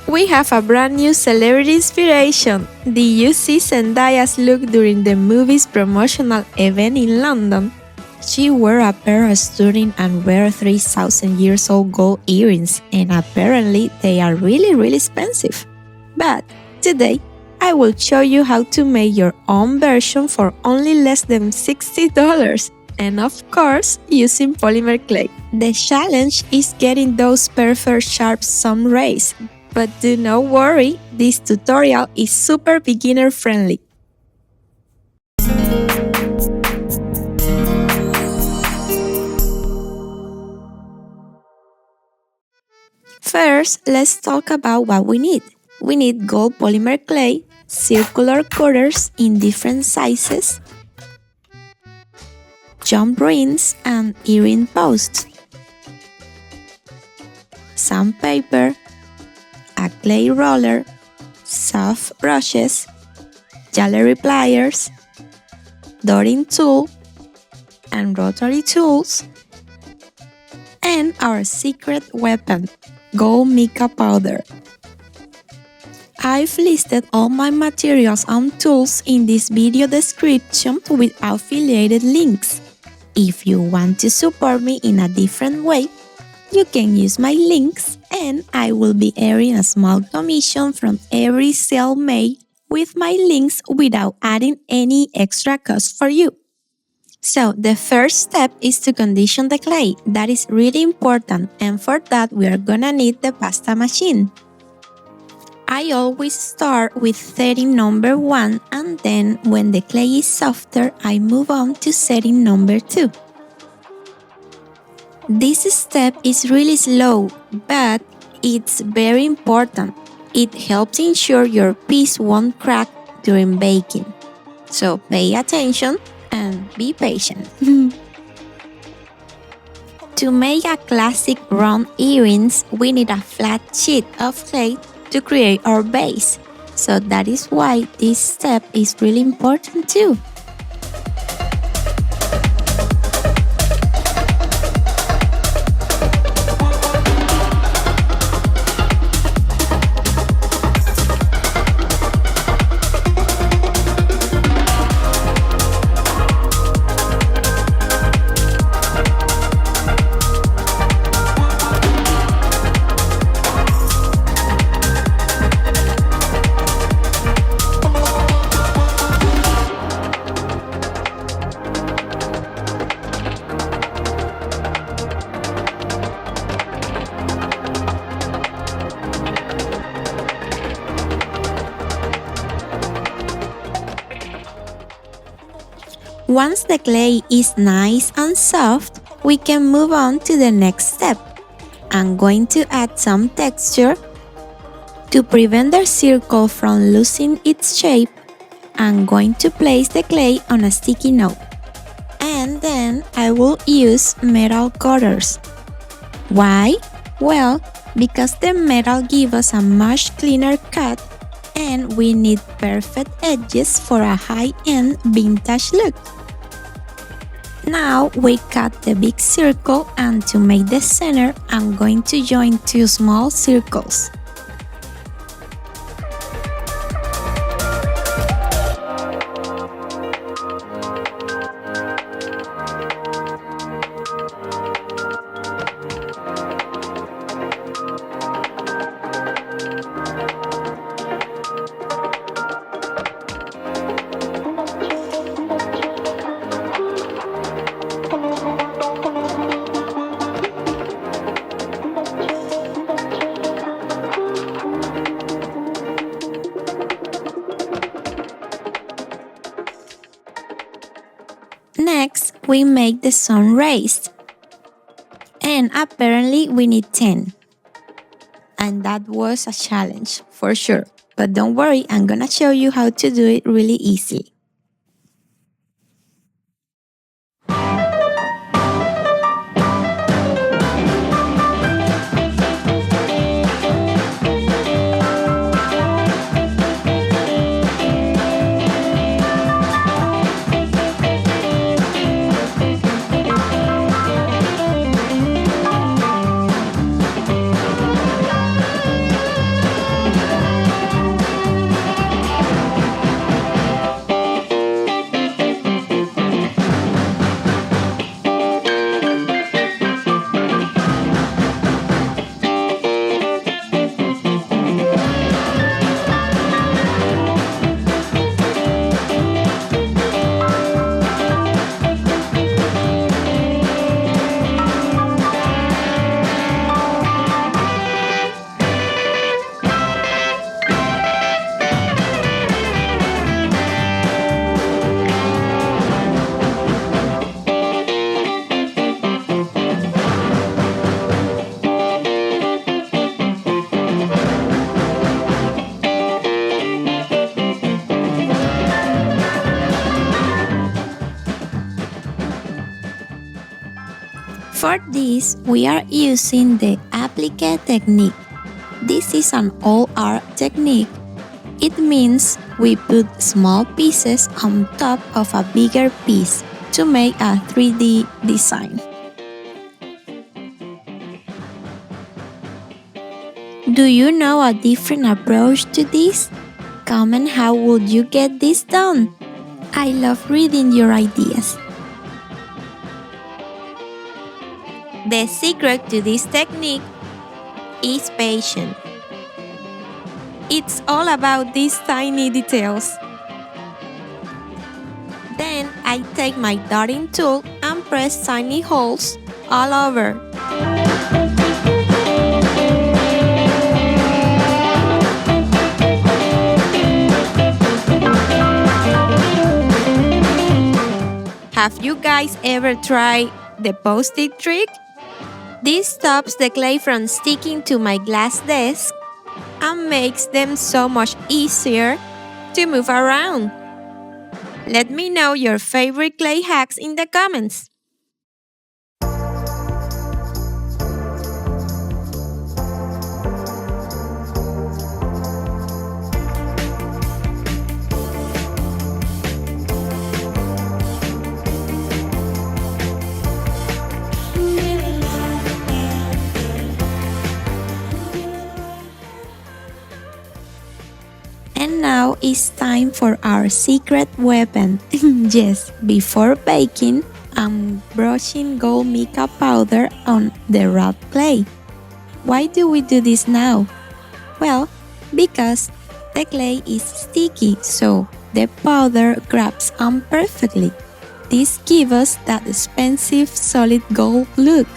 We have a brand new celebrity inspiration. Did you see Zendaya's look during the movie's promotional event in London? She wore a pair of stunning and rare 3,000 years old gold earrings, and apparently they are really expensive. But today, I will show you how to make your own version for only less than $60. And of course, using polymer clay. The challenge is getting those perfect sharp sun rays. But do not worry, this tutorial is super beginner friendly. First, let's talk about what we need. We need gold polymer clay, circular cutters in different sizes, jump rings and earring posts, sandpaper, a clay roller, soft brushes, gallery pliers, dotting tool, and rotary tools, and our secret weapon, gold mica powder. I've listed all my materials and tools in this video description with affiliated links. If you want to support me in a different way, you can use my links and I will be earning a small commission from every sale made with my links without adding any extra cost for you. So the first step is to condition the clay. That is really important, and for that we are gonna need the pasta machine. I always start with setting number 1 and then when the clay is softer, I move on to setting number 2. This step is really slow, but it's very important. It helps ensure your piece won't crack during baking. So pay attention and be patient. To make a classic round earrings, we need a flat sheet of clay to create our base. So that is why this step is really important too. Once the clay is nice and soft, we can move on to the next step. I'm going to add some texture. To prevent the circle from losing its shape, I'm going to place the clay on a sticky note. And then I will use metal cutters. Why? Well, because the metal gives us a much cleaner cut and we need perfect edges for a high-end vintage look. Now we cut the big circle, and to make the center, I'm going to join 2 small circles. Next, we make the sun rays. And apparently we need 10. And that was a challenge, for sure. But don't worry, I'm gonna show you how to do it really easily. For this, we are using the applique technique. This is an all art technique. It means we put small pieces on top of a bigger piece to make a 3D design. Do you know a different approach to this? Comment how would you get this done? I love reading your ideas. The secret to this technique is patience. It's all about these tiny details. Then I take my dotting tool and press tiny holes all over. Have you guys ever tried the post-it trick? This stops the clay from sticking to my glass desk and makes them so much easier to move around. Let me know your favorite clay hacks in the comments. And now it's time for our secret weapon. Yes, before baking, I'm brushing gold mica powder on the wrapped clay. Why do we do this now? Well, because the clay is sticky, so the powder grabs on perfectly. This gives us that expensive solid gold look.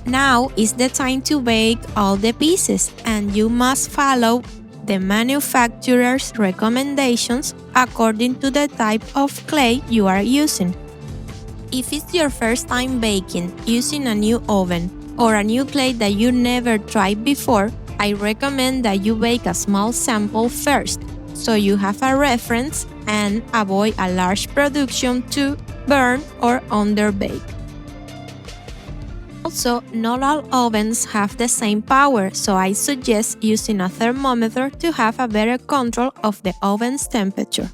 Now is the time to bake all the pieces, and you must follow the manufacturer's recommendations according to the type of clay you are using. If it's your first time baking using a new oven or a new clay that you never tried before, I recommend that you bake a small sample first, so you have a reference and avoid a large production to burn or underbake. Also, not all ovens have the same power, so I suggest using a thermometer to have a better control of the oven's temperature.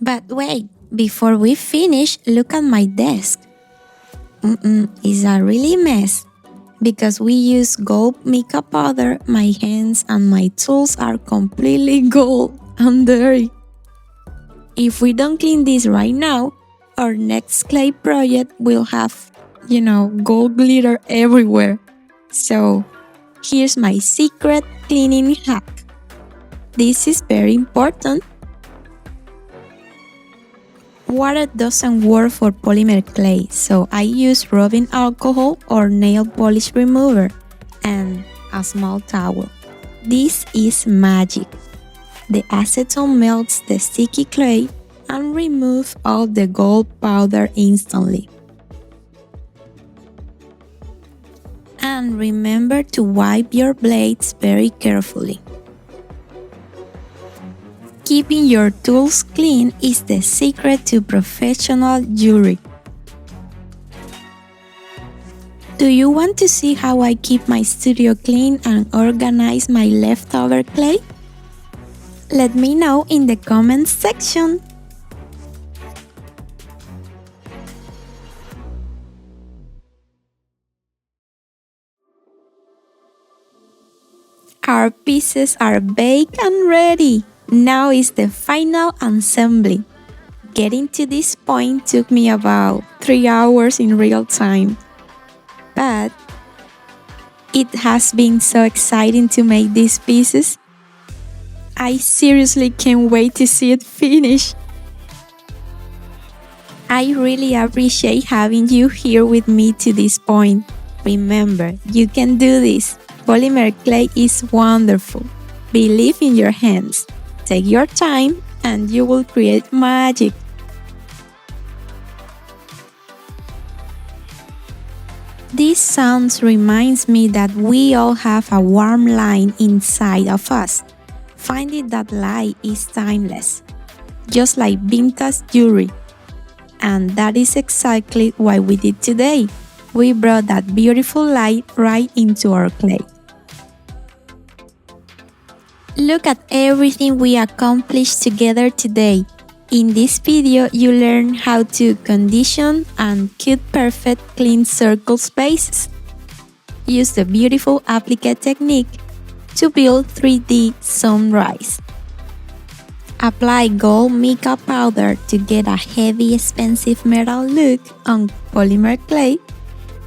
But wait, before we finish, look at my desk. It's a really mess. Because we use gold mica powder, my hands and my tools are completely gold and dirty. If we don't clean this right now, our next clay project will have, gold glitter everywhere. So, here's my secret cleaning hack. This is very important. Water doesn't work for polymer clay, so I use rubbing alcohol or nail polish remover and a small towel. This is magic. The acetone melts the sticky clay and removes all the gold powder instantly. And remember to wipe your blades very carefully. Keeping your tools clean is the secret to professional jewelry. Do you want to see how I keep my studio clean and organize my leftover clay? Let me know in the comments section. Our pieces are baked and ready. Now is the final assembly. Getting to this point took me about 3 hours in real time. But it has been so exciting to make these pieces. I seriously can't wait to see it finish. I really appreciate having you here with me to this point. Remember, you can do this. Polymer clay is wonderful. Believe in your hands. Take your time and you will create magic. This sound reminds me that we all have a warm light inside of us. Finding that light is timeless, just like vintage jewelry. And that is exactly what we did today. We brought that beautiful light right into our clay. Look at everything we accomplished together today. In this video, you learn how to condition and cut perfect clean circle spaces. Use the beautiful applique technique to build 3D sunrise. Apply gold mica powder to get a heavy, expensive metal look on polymer clay,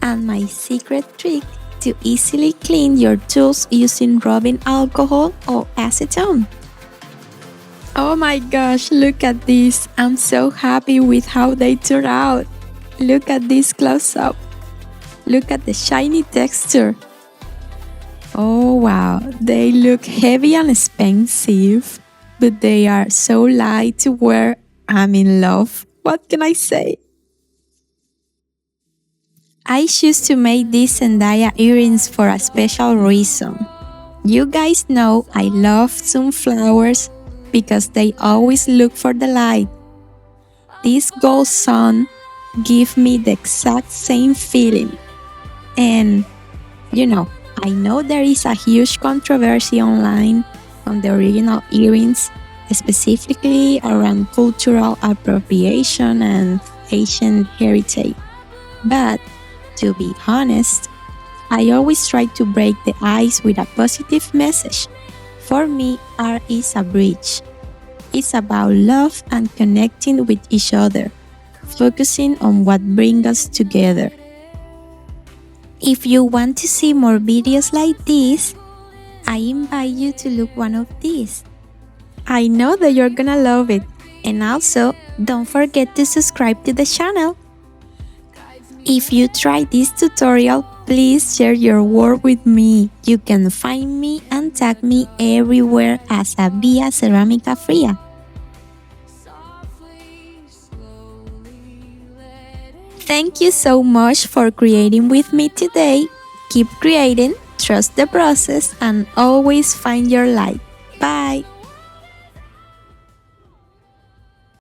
and my secret trick to easily clean your tools using rubbing alcohol or acetone. Oh my gosh, look at this! I'm so happy with how they turned out. Look at this close-up. Look at the shiny texture. Oh wow, they look heavy and expensive, but they are so light to wear. I'm in love. What can I say? I choose to make these Zendaya earrings for a special reason. You guys know I love sunflowers because they always look for the light. This gold sun gives me the exact same feeling. And, I know there is a huge controversy online on the original earrings, specifically around cultural appropriation and Asian heritage. But, to be honest, I always try to break the ice with a positive message. For me, art is a bridge. It's about love and connecting with each other, focusing on what brings us together. If you want to see more videos like this, I invite you to look one of these. I know that you're gonna love it. And also, don't forget to subscribe to the channel. If you try this tutorial, please share your work with me. You can find me and tag me everywhere as a Via Cerámica Fría. Thank you so much for creating with me today. Keep creating, trust the process, and always find your light. Bye!